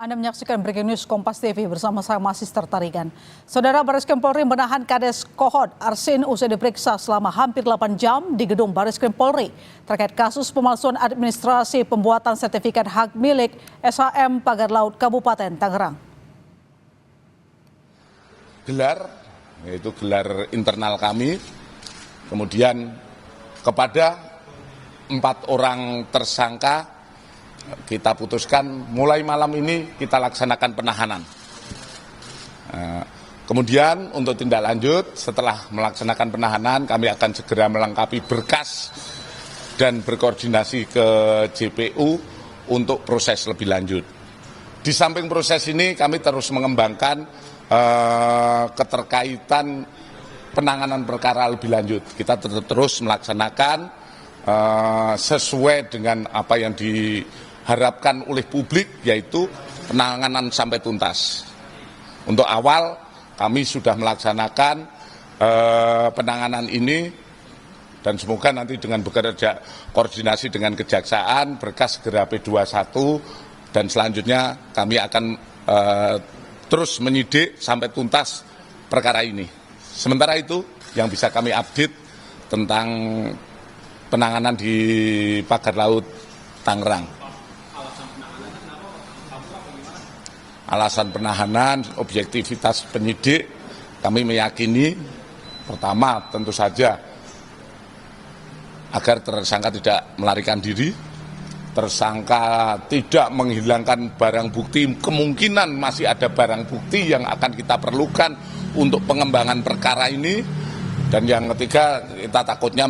Anda menyaksikan Breaking News Kompas TV bersama saya Sister Tarigan. Saudara, Bareskrim Polri menahan Kades Kohod Arsin usai diperiksa selama hampir 8 jam di gedung Bareskrim Polri terkait kasus pemalsuan administrasi pembuatan sertifikat hak milik SHM Pagar Laut Kabupaten Tangerang. Gelar, yaitu gelar internal kami, kemudian kepada 4 orang tersangka kita putuskan mulai malam ini kita laksanakan penahanan. Kemudian untuk tindak lanjut setelah melaksanakan penahanan kami akan segera melengkapi berkas dan berkoordinasi ke JPU untuk proses lebih lanjut. Di samping proses ini kami terus mengembangkan keterkaitan penanganan perkara lebih lanjut. Kita terus melaksanakan sesuai dengan apa yang diharapkan oleh publik, yaitu penanganan sampai tuntas. Untuk awal kami sudah melaksanakan penanganan ini dan semoga nanti dengan bekerja koordinasi dengan Kejaksaan berkas segera P21 dan selanjutnya kami akan terus menyidik sampai tuntas perkara ini. Sementara itu yang bisa kami update tentang penanganan di Pagar Laut Tangerang. Alasan penahanan, objektivitas penyidik, kami meyakini pertama tentu saja agar tersangka tidak melarikan diri, tersangka tidak menghilangkan barang bukti, kemungkinan masih ada barang bukti yang akan kita perlukan untuk pengembangan perkara ini, dan yang ketiga kita takutnya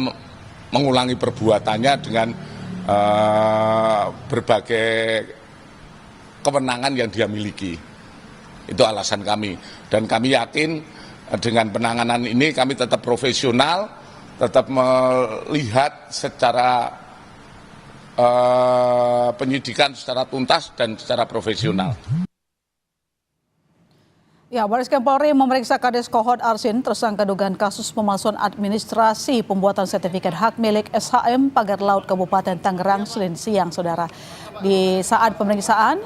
mengulangi perbuatannya dengan berbagai kewenangan yang dia miliki. Itu alasan kami. Dan kami yakin dengan penanganan ini kami tetap profesional, tetap melihat secara penyidikan secara tuntas dan secara profesional. Ya, Bareskrim Polri memeriksa Kades Kohod Arsin tersangka dugaan kasus pemalsuan administrasi pembuatan sertifikat hak milik SHM Pagar Laut Kabupaten Tangerang Senin siang, saudara. Di saat pemeriksaan,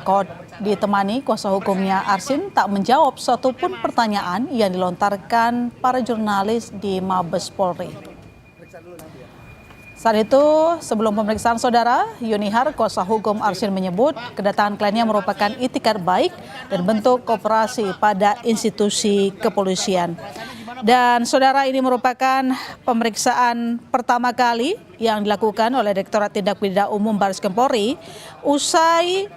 Kohod ditemani kuasa hukumnya Arsin tak menjawab satupun pertanyaan yang dilontarkan para jurnalis di Mabes Polri. Saat itu, sebelum pemeriksaan, saudara, Yunihar, kuasa hukum Arsin, menyebut kedatangan kliennya merupakan itikad baik dan bentuk kooperasi pada institusi kepolisian. Dan saudara, ini merupakan pemeriksaan pertama kali yang dilakukan oleh Direktorat Tindak Pidana Umum Bareskrim Polri usai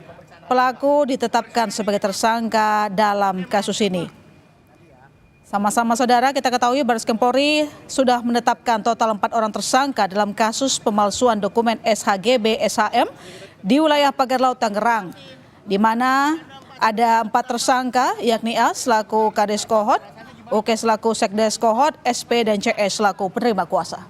pelaku ditetapkan sebagai tersangka dalam kasus ini. Sama-sama saudara, kita ketahui Bareskrim Polri sudah menetapkan total 4 orang tersangka dalam kasus pemalsuan dokumen SHGB SHM di wilayah Pagar Laut Tangerang, di mana ada 4 tersangka, yakni A selaku Kades Kohod, OK selaku Sekdes Kohod, SP dan CS selaku penerima kuasa.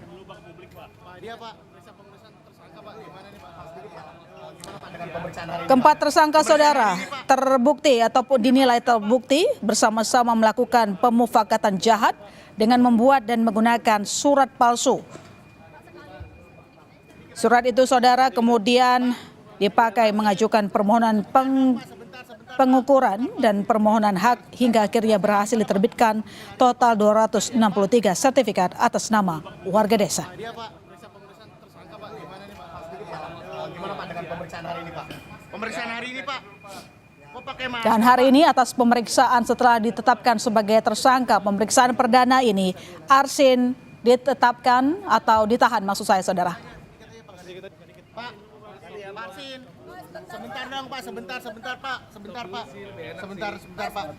Keempat tersangka, saudara, terbukti ataupun dinilai terbukti bersama-sama melakukan pemufakatan jahat dengan membuat dan menggunakan surat palsu. Surat itu, saudara, kemudian dipakai mengajukan permohonan pengukuran dan permohonan hak hingga akhirnya berhasil diterbitkan total 263 sertifikat atas nama warga desa. Gimana Pak dengan pemeriksaan hari ini, Pak? Pemeriksaan hari ini, Pak. Dan hari ini atas pemeriksaan setelah ditetapkan sebagai tersangka, pemeriksaan perdana ini Arsin ditetapkan atau ditahan, maksud saya, saudara. Pak, Arsin, sebentar dong Pak, sebentar Pak, sebentar Pak.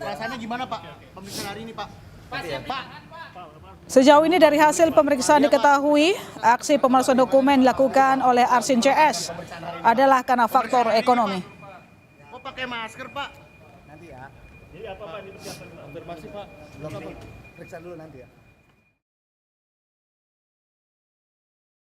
Perasaannya gimana Pak? Pemeriksaan hari ini Pak. Pak. Sejauh ini dari hasil pemeriksaan diketahui aksi pemalsuan dokumen dilakukan oleh Arsin CS adalah karena faktor ekonomi. Kok pakai masker, Pak? Nanti ya. Ini apa Pak, ini persiapan konfirmasi Pak? Belum, periksa dulu nanti ya.